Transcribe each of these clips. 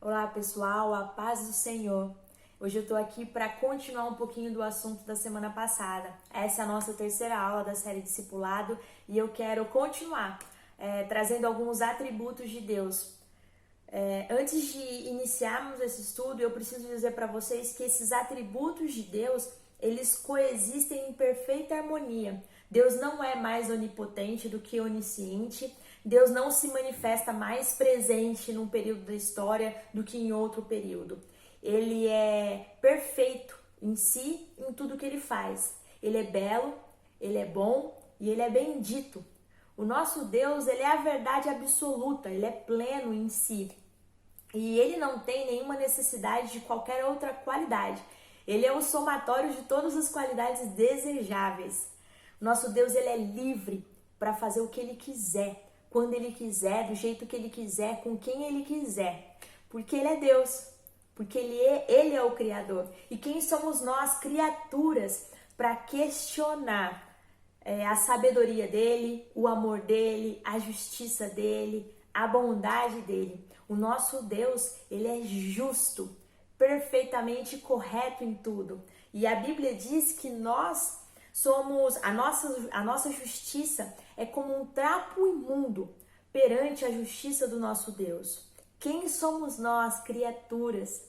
Olá pessoal, a paz do Senhor. Hoje eu tô aqui para continuar um pouquinho do assunto da semana passada. Essa é a nossa terceira aula da série Discipulado e eu quero continuar trazendo alguns atributos de Deus. Antes de iniciarmos esse estudo, eu preciso dizer para vocês que esses atributos de Deus, eles coexistem em perfeita harmonia. Deus não é mais onipotente do que onisciente. Deus não se manifesta mais presente num período da história do que em outro período. Ele é perfeito em si, em tudo que ele faz. Ele é belo, ele é bom e ele é bendito. O nosso Deus, ele é a verdade absoluta, ele é pleno em si. E ele não tem nenhuma necessidade de qualquer outra qualidade. Ele é o somatório de todas as qualidades desejáveis. Nosso Deus, ele é livre para fazer o que ele quiser, quando ele quiser, do jeito que ele quiser, com quem ele quiser. Porque ele é Deus, porque ele é o Criador. E quem somos nós, criaturas, para questionar a sabedoria dele, o amor dele, a justiça dele, a bondade dele. O nosso Deus, ele é justo, perfeitamente correto em tudo. E a Bíblia diz que nós somos, a nossa justiça é como um trapo imundo perante a justiça do nosso Deus. Quem somos nós, criaturas,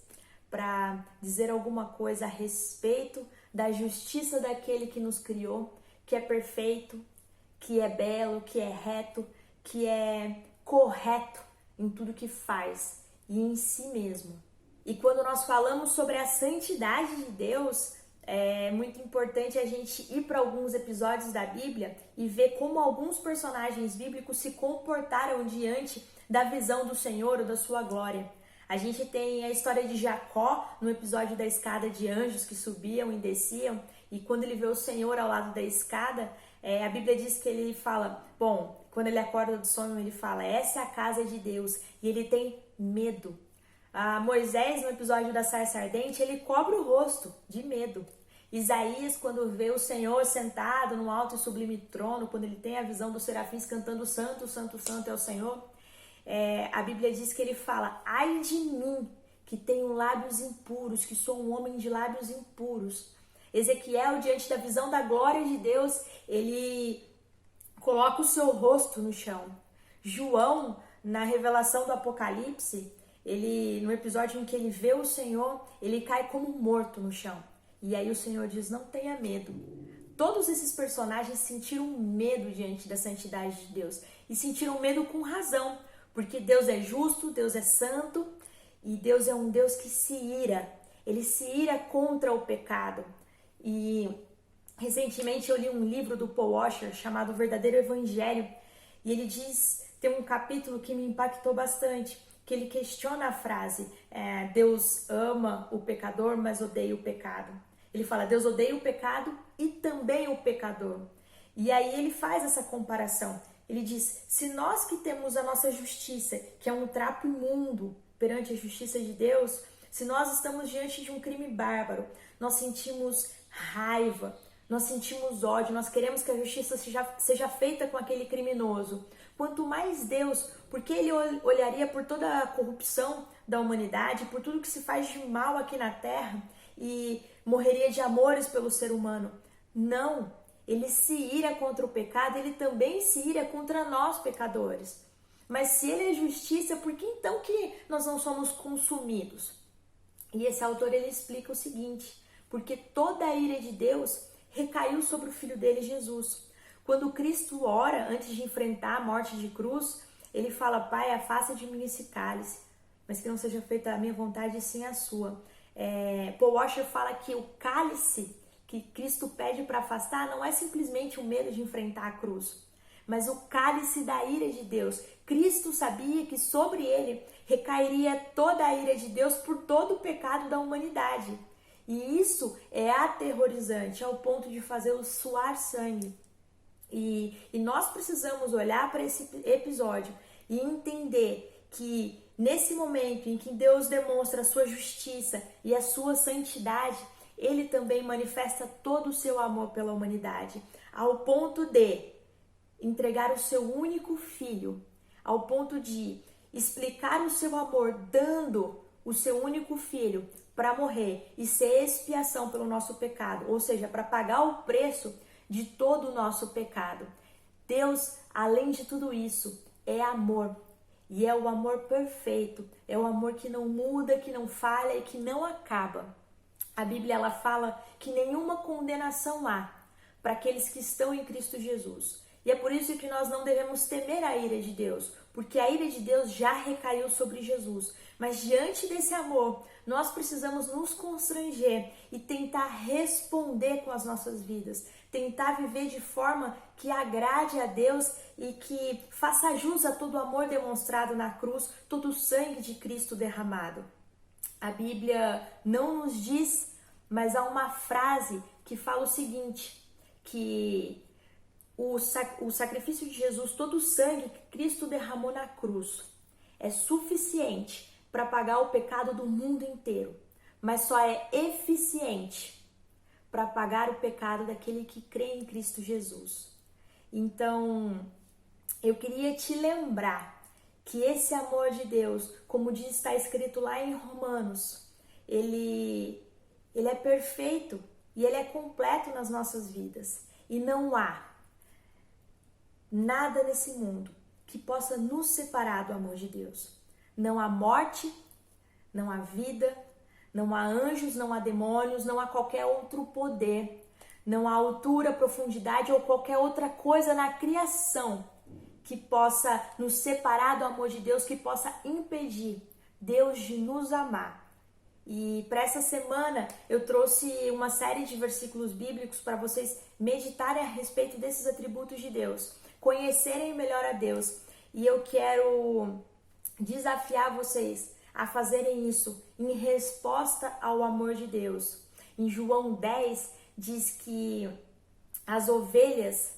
para dizer alguma coisa a respeito da justiça daquele que nos criou, que é perfeito, que é belo, que é reto, que é correto em tudo que faz e em si mesmo. E quando nós falamos sobre a santidade de Deus, é muito importante a gente ir para alguns episódios da Bíblia e ver como alguns personagens bíblicos se comportaram diante da visão do Senhor ou da sua glória. A gente tem a história de Jacó no episódio da escada de anjos que subiam e desciam, e quando ele vê o Senhor ao lado da escada, a Bíblia diz que ele fala, quando ele acorda do sonho, ele fala, essa é a casa de Deus, e ele tem medo. Moisés, no episódio da sarça ardente, ele cobre o rosto de medo. Isaías, quando vê o Senhor sentado no alto e sublime trono, quando ele tem a visão dos serafins cantando Santo, Santo, Santo é o Senhor, a Bíblia diz que ele fala, ai de mim, que tenho lábios impuros, que sou um homem de lábios impuros. Ezequiel, diante da visão da glória de Deus, ele coloca o seu rosto no chão. João, na revelação do Apocalipse, no episódio em que ele vê o Senhor, ele cai como morto no chão. E aí o Senhor diz, não tenha medo. Todos esses personagens sentiram medo diante da santidade de Deus. E sentiram medo com razão. Porque Deus é justo, Deus é santo. E Deus é um Deus que se ira. Ele se ira contra o pecado. E recentemente eu li um livro do Paul Washer chamado O Verdadeiro Evangelho. E ele diz, tem um capítulo que me impactou bastante, que ele questiona a frase, Deus ama o pecador, mas odeia o pecado. Ele fala, Deus odeia o pecado e também o pecador. E aí ele faz essa comparação. Ele diz, se nós que temos a nossa justiça, que é um trapo imundo perante a justiça de Deus, se nós estamos diante de um crime bárbaro, nós sentimos raiva, nós sentimos ódio, nós queremos que a justiça seja feita com aquele criminoso. Quanto mais Deus, porque ele olharia por toda a corrupção da humanidade, por tudo que se faz de mal aqui na terra e morreria de amores pelo ser humano. Não, ele se ira contra o pecado, ele também se ira contra nós pecadores. Mas se ele é justiça, por que então que nós não somos consumidos? E esse autor ele explica o seguinte, porque toda a ira de Deus recaiu sobre o Filho dele, Jesus. Quando Cristo ora, antes de enfrentar a morte de cruz, ele fala, Pai, afasta de mim esse cálice, mas que não seja feita a minha vontade e sim a sua. Paul Washer fala que o cálice que Cristo pede para afastar não é simplesmente o medo de enfrentar a cruz, mas o cálice da ira de Deus. Cristo sabia que sobre ele recairia toda a ira de Deus por todo o pecado da humanidade. E isso é aterrorizante, ao ponto de fazê-lo suar sangue. E nós precisamos olhar para esse episódio e entender que nesse momento em que Deus demonstra a sua justiça e a sua santidade, ele também manifesta todo o seu amor pela humanidade, ao ponto de entregar o seu único filho, ao ponto de explicar o seu amor dando o seu único filho para morrer e ser expiação pelo nosso pecado, ou seja, para pagar o preço de todo o nosso pecado. Deus, além de tudo isso, é amor. E é o amor perfeito, é o amor que não muda, que não falha e que não acaba. A Bíblia ela fala que nenhuma condenação há para aqueles que estão em Cristo Jesus. E é por isso que nós não devemos temer a ira de Deus, porque a ira de Deus já recaiu sobre Jesus. Mas diante desse amor, nós precisamos nos constranger e tentar responder com as nossas vidas, tentar viver de forma que agrade a Deus e que faça jus a todo o amor demonstrado na cruz, todo o sangue de Cristo derramado. A Bíblia não nos diz, mas há uma frase que fala o seguinte, que o sacrifício de Jesus, todo o sangue que Cristo derramou na cruz, é suficiente para pagar o pecado do mundo inteiro, mas só é eficiente para pagar o pecado daquele que crê em Cristo Jesus. Então, eu queria te lembrar que esse amor de Deus, como diz, está escrito lá em Romanos, ele é perfeito e ele é completo nas nossas vidas. E não há nada nesse mundo que possa nos separar do amor de Deus. Não há morte, não há vida, não há anjos, não há demônios, não há qualquer outro poder, não há altura, profundidade ou qualquer outra coisa na criação que possa nos separar do amor de Deus, que possa impedir Deus de nos amar. E para essa semana eu trouxe uma série de versículos bíblicos para vocês meditarem a respeito desses atributos de Deus, conhecerem melhor a Deus. E eu quero desafiar vocês a fazerem isso em resposta ao amor de Deus. Em João 10 diz que as ovelhas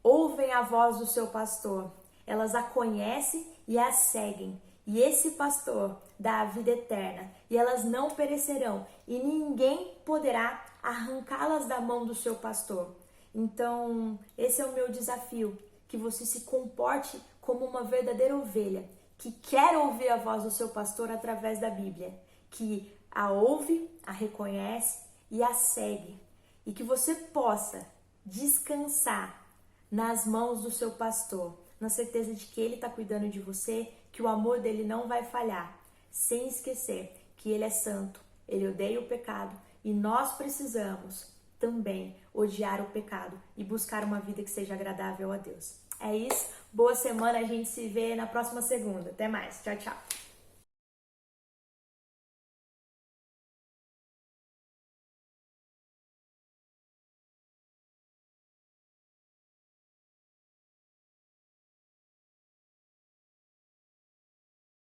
ouvem a voz do seu pastor, elas a conhecem e a seguem. E esse pastor dá a vida eterna, e elas não perecerão, e ninguém poderá arrancá-las da mão do seu pastor. Então, esse é o meu desafio, que você se comporte como uma verdadeira ovelha, que quer ouvir a voz do seu pastor através da Bíblia, que a ouve, a reconhece e a segue, e que você possa descansar nas mãos do seu pastor, na certeza de que ele está cuidando de você, que o amor dele não vai falhar, sem esquecer que ele é santo, ele odeia o pecado e nós precisamos também odiar o pecado e buscar uma vida que seja agradável a Deus. É isso, boa semana, a gente se vê na próxima segunda. Até mais, tchau, tchau.